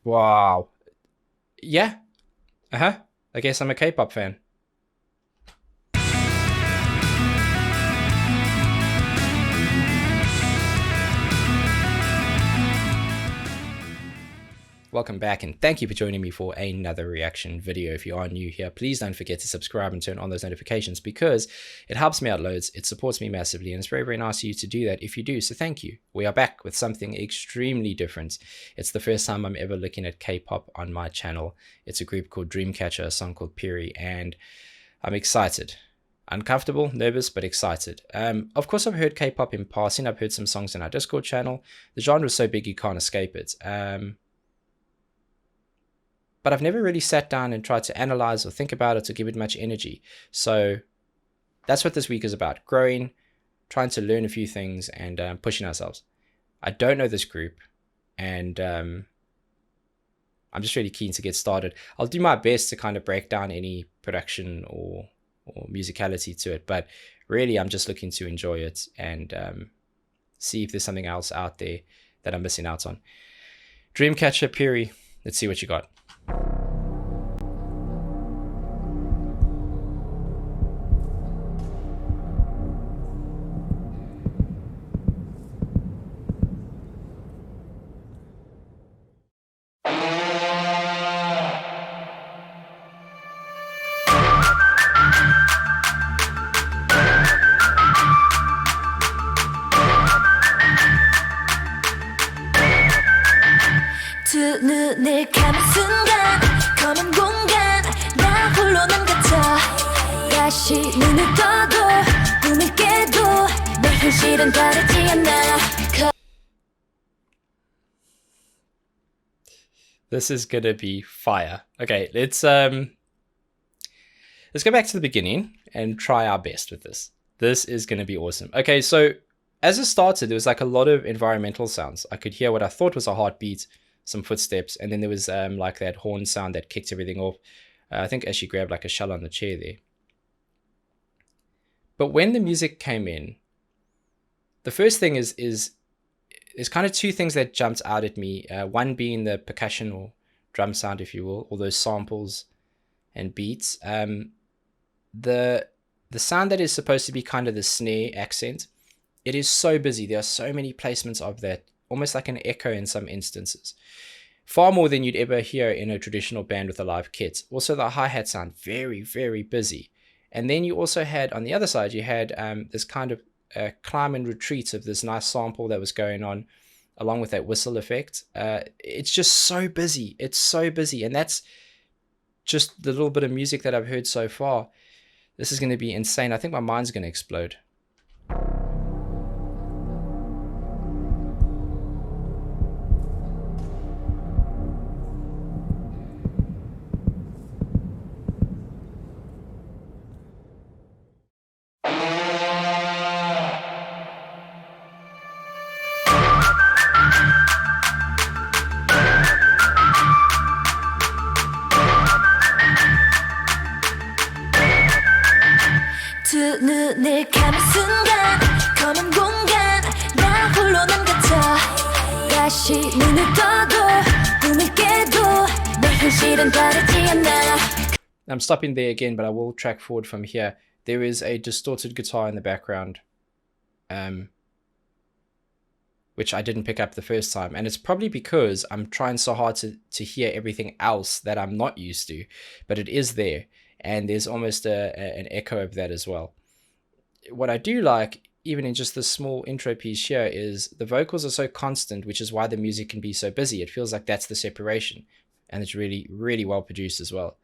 Wow. Yeah. Uh-huh. I guess I'm a K-pop fan. Welcome back, and thank you for joining me for another reaction video. If you are new here, please don't forget to subscribe and turn on those notifications because it helps me out loads, it supports me massively, and it's very, very nice of you to do that if you do, so thank you. We are back with something extremely different. It's the first time I'm ever looking at K-pop on my channel. It's a group called Dreamcatcher, a song called Piri, and I'm excited. Uncomfortable, nervous, but excited. Of course, I've heard K-pop in passing. I've heard some songs in our Discord channel. The genre is so big you can't escape it. But I've never really sat down and tried to analyze or think about it or give it much energy. So that's what this week is about. Growing, trying to learn a few things, and pushing ourselves. I don't know this group, and I'm just really keen to get started. I'll do my best to kind of break down any production or musicality to it, but really I'm just looking to enjoy it and see if there's something else out there that I'm missing out on. Dreamcatcher, Piri, let's see what you got. 두 눈을 감은 순간 검은 공간 나 홀로 남겼어 다시 눈을 떠도 꿈을 깨도 내 현실은 다르지 않아. This is gonna be fire. Okay, let's go back to the beginning and try our best with this. This is gonna be awesome. Okay, so as it started, there was like a lot of environmental sounds. I could hear what I thought was a heartbeat, some footsteps, and then there was like that horn sound that kicked everything off. I think as she grabbed like a shell on the chair there. But when the music came in, the first thing is there's kind of two things that jumped out at me. One being the percussion or drum sound, if you will, all those samples and beats. The sound that is supposed to be kind of the snare accent, it is so busy. There are so many placements of that, almost like an echo in some instances. Far more than you'd ever hear in a traditional band with a live kit. Also, the hi-hat sound, very, very busy. And then you also had, on the other side, you had this kind of climb and retreat of this nice sample that was going on, along with that whistle effect. It's just so busy. It's so busy. And that's just the little bit of music that I've heard so far. This is going to be insane. I think my mind's going to explode. 두 눈을 감은 순간 검은 공간 나 홀로 남겼어 다시 눈을 떠도 꿈을 깨도 내 현실은 다르지 않아. I'm stopping there again, but I will track forward from here. There is a distorted guitar in the background, which I didn't pick up the first time. And it's probably because I'm trying so hard to hear everything else that I'm not used to, but it is there. And there's almost an echo of that as well. What I do like, even in just this small intro piece here, is the vocals are so constant, which is why the music can be so busy. It feels like that's the separation. And it's really, really well produced as well.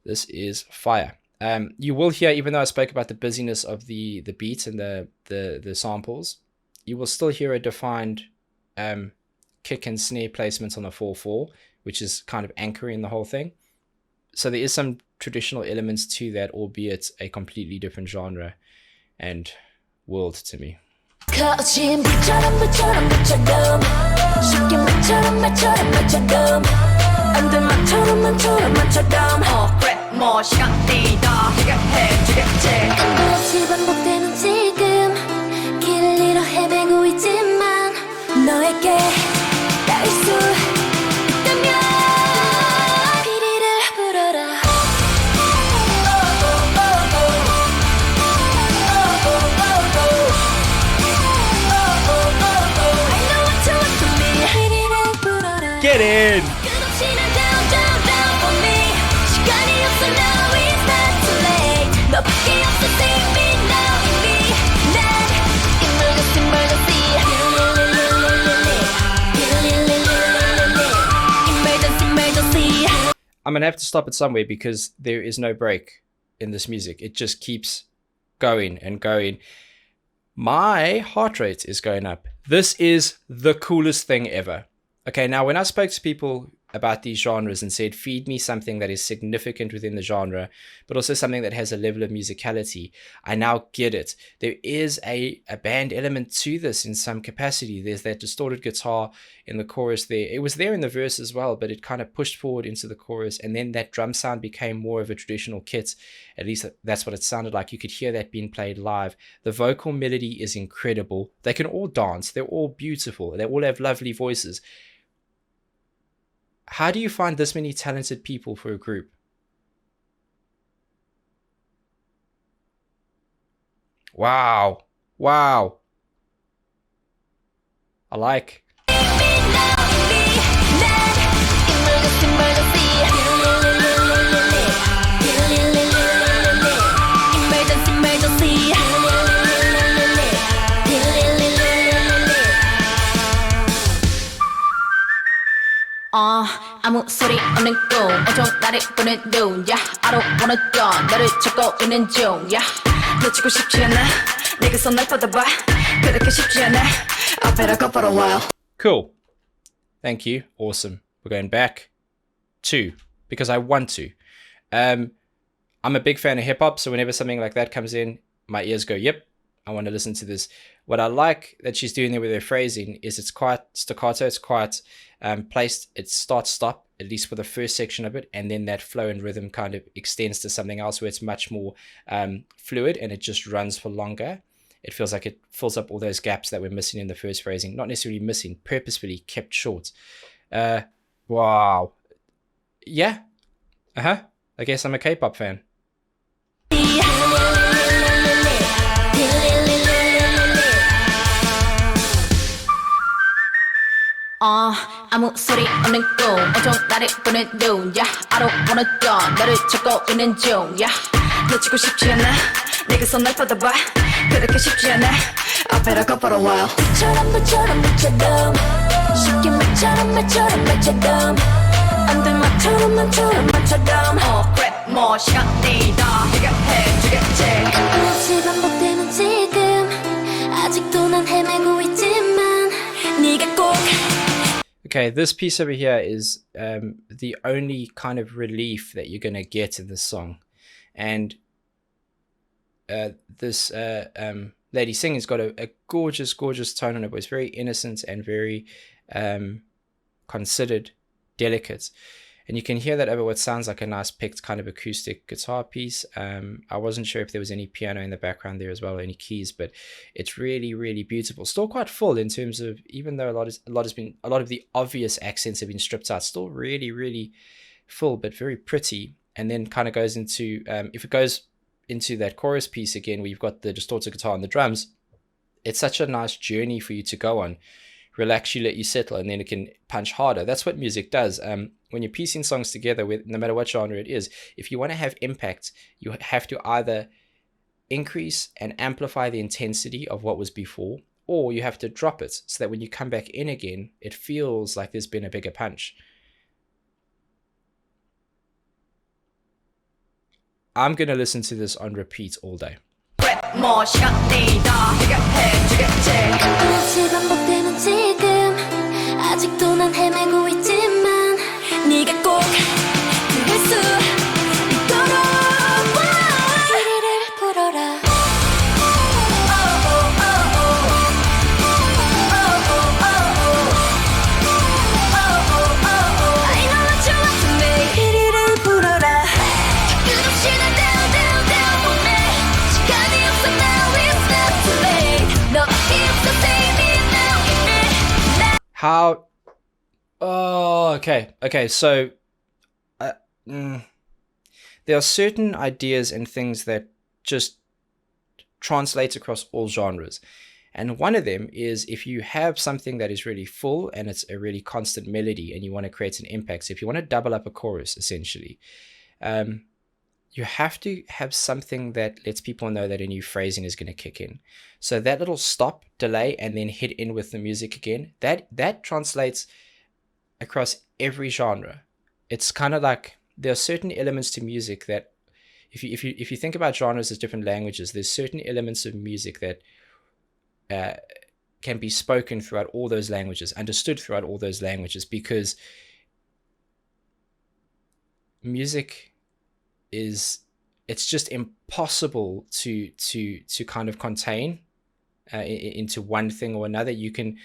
This is fire. You will hear, even though I spoke about the busyness of the beats and the samples, you will still hear a defined kick and snare placement on the 4/4, which is kind of anchoring the whole thing. So there is some traditional elements to that, albeit a completely different genre and world to me. 거친 불처럼 불처럼 쉽게 말처럼 안돼 말처럼 그래 뭐 시간이 다 해결해주겠지 끝없이 반복되는 지금 길을 잃어 헤매고 있지만 너에게 닿을 수 있다면 Get in! 끝없이 난 down down down for me 시간이 없어 now it's not too late 너밖에 없어 save me now in me 난 emergency emergency emergency emergency I'm gonna have to stop it somewhere because there is no break in this music. It just keeps going and going. My heart rate is going up. This is the coolest thing ever. Okay, now when I spoke to people about these genres and said, feed me something that is significant within the genre, but also something that has a level of musicality, I now get it. There is a band element to this in some capacity. There's that distorted guitar in the chorus there. It was there in the verse as well, but it kind of pushed forward into the chorus, and then that drum sound became more of a traditional kit. At least that's what it sounded like. You could hear that being played live. The vocal melody is incredible. They can all dance. They're all beautiful. They all have lovely voices. How do you find this many talented people for a group? Wow. Wow. I like. 아무 소리 없는 꿈 온통 나를 보는 눈 yeah, I don't wanna go 너를 찾고 있는 중 yeah. 놓치고 싶지 않아 내게서 날 받아봐 그렇게 쉽지 않아 I better go for a while Cool. Thank you. Awesome. We're going back to, because I want to. I'm a big fan of hip hop, so whenever something like that comes in, my ears go, yep, I want to listen to this. What I like that she's doing there with her phrasing is it's quite staccato, it's quite placed, it's start-stop, at least for the first section of it, and then that flow and rhythm kind of extends to something else where it's much more fluid and it just runs for longer. It feels like it fills up all those gaps that we're missing in the first phrasing. Not necessarily missing, purposefully kept short. Wow. Yeah. I guess I'm a K-pop fan. 아무 소리 없는 꿈 온통 나를 보는 눈 yeah, I don't wanna go 너를 찾고 있는 중 yeah. 놓치고 싶지 않아 내게서 날 받아봐 그렇게 쉽지 않아 I better go for a while 처럼 너처럼 너처럼 쉽게 말처럼 안돼 말처럼 너처럼 그래 뭐 시간이 다 해결해주겠지 끊임없이 반복되는 지금 아직도 난 헤매고 있지만 네가 꼭 Okay, this piece over here is the only kind of relief that you're going to get in this song. And this lady singing's got a gorgeous, gorgeous tone on her voice. Very innocent and very considered, delicate. And you can hear that over what sounds like a nice picked kind of acoustic guitar piece. I wasn't sure if there was any piano in the background there as well, or any keys, but it's really, really beautiful. Still quite full in terms of, even though a lot of the obvious accents have been stripped out, still really, really full, but very pretty. And then kind of goes into, if it goes into that chorus piece again, where you've got the distorted guitar and the drums, it's such a nice journey for you to go on. Relax you, let you settle, and then it can punch harder. That's what music does. When you're piecing songs together, with no matter what genre it is, if you want to have impact, you have to either increase and amplify the intensity of what was before, or you have to drop it so that when you come back in again, it feels like there's been a bigger punch. I'm going to listen to this on repeat all day. 뭐 시간이 다 해결해주겠지 끊임없이 반복되는 지금 아직도 난 헤매고 있지만 네가 꼭 그럴 수 있도록 피리를 불어라 I know what you want to me 피리를 불어라 끝없이 날 down down down for me 시간이 없어 now it's not too late 너밖에 없어 save me now in me How? Oh, okay. So, there are certain ideas and things that just translate across all genres, And one of them is if you have something that is really full and it's a really constant melody and you want to create an impact. So if you want to double up a chorus, essentially, you have to have something that lets people know that a new phrasing is going to kick in. So that little stop, delay, and then hit in with the music again, that translates across every genre. It's kind of like there are certain elements to music that if you think about genres as different languages, there's certain elements of music that can be spoken throughout all those languages, understood throughout all those languages, because music it's just impossible to kind of contain into one thing or another. You can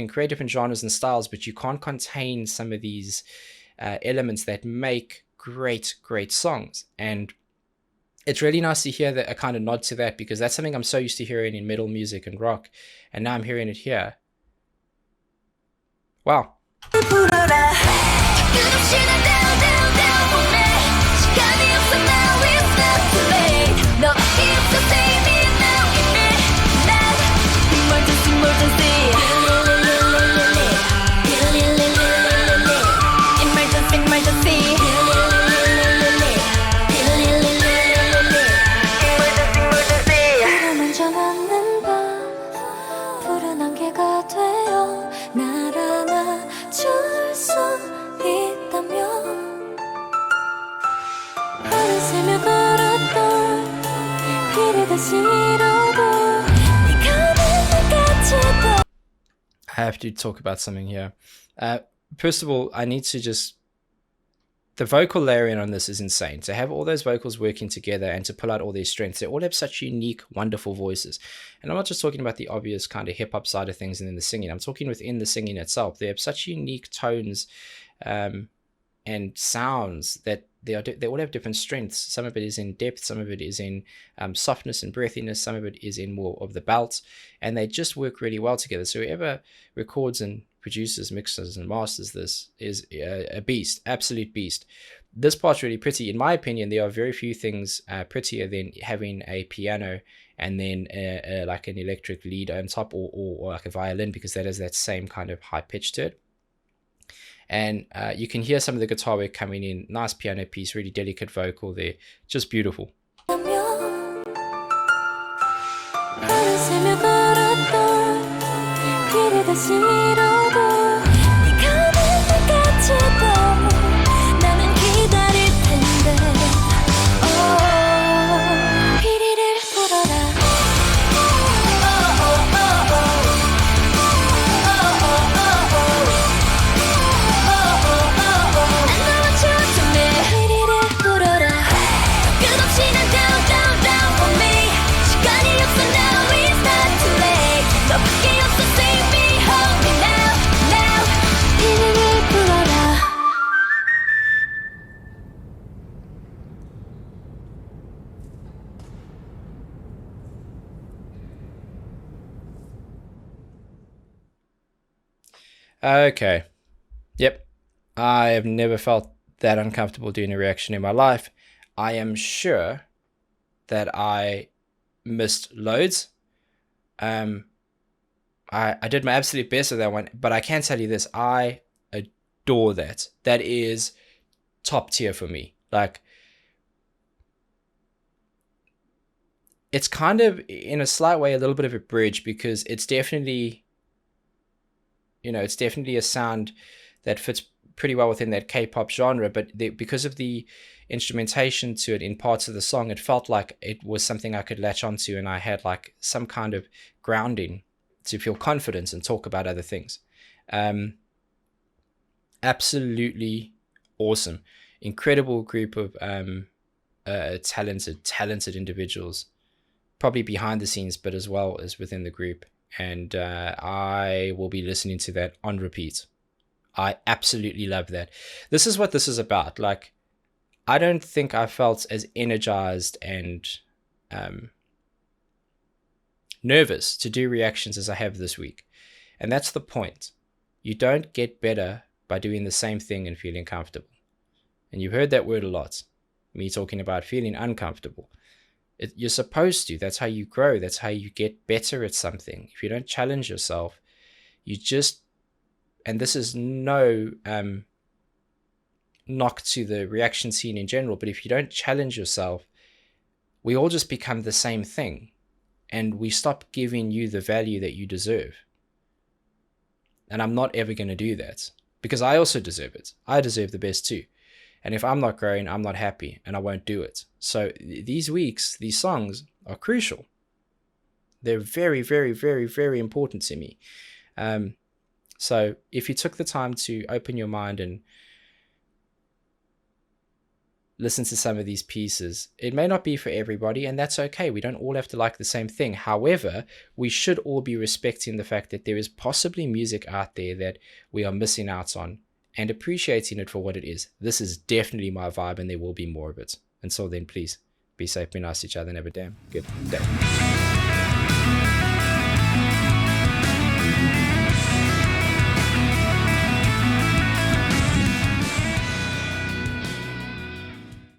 create different genres and styles, but you can't contain some of these elements that make great songs. And it's really nice to hear that a kind of nod to that, because that's something I'm so used to hearing in metal music and rock, and now I'm hearing it here. Wow. I have to talk about something here. First of all, I need to just... The vocal layering on this is insane. To have all those vocals working together and to pull out all their strengths, they all have such unique, wonderful voices. And I'm not just talking about the obvious kind of hip-hop side of things and then the singing. I'm talking within the singing itself. They have such unique tones and sounds that they all have different strengths. Some of it is in depth, some of it is in softness and breathiness, some of it is in more of the belt, and they just work really well together. So whoever records and produces, mixes and masters this is a beast, absolute beast. This part's really pretty. In my opinion, there are very few things prettier than having a piano and then like an electric lead on top, or like a violin, because that has that same kind of high pitch to it. And you can hear some of the guitar work coming in. Nice piano piece, really delicate vocal there. Just beautiful. Okay. Yep. I have never felt that uncomfortable doing a reaction in my life. I am sure that I missed loads. I did my absolute best with that one, but I can tell you this, I adore that. That is top tier for me. Like, it's kind of, in a slight way, a little bit of a bridge, because it's definitely... it's definitely a sound that fits pretty well within that K-pop genre, but because of the instrumentation to it in parts of the song, it felt like it was something I could latch onto, and I had like some kind of grounding to feel confident and talk about other things. Absolutely awesome. Incredible group of talented individuals, probably behind the scenes, but as well as within the group. And I will be listening to that on repeat. I absolutely love that. This is what this is about. Like, I don't think I felt as energized and nervous to do reactions as I have this week. And that's the point. You don't get better by doing the same thing and feeling comfortable. And you've heard that word a lot. Me talking about feeling uncomfortable. You're supposed to. That's how you grow. That's how you get better at something. If you don't challenge yourself, you just, and this is no knock to the reaction scene in general, but if you don't challenge yourself, we all just become the same thing, and we stop giving you the value that you deserve. And I'm not ever going to do that, because I also deserve it. I deserve the best too. And if I'm not growing, I'm not happy, and I won't do it. So these weeks, these songs are crucial. They're very, very, very, very important to me. So if you took the time to open your mind and listen to some of these pieces, it may not be for everybody, and that's okay. We don't all have to like the same thing. However, we should all be respecting the fact that there is possibly music out there that we are missing out on, and appreciating it for what it is. This is definitely my vibe, and there will be more of it. Until then, please be safe, be nice to each other, and have a damn good day.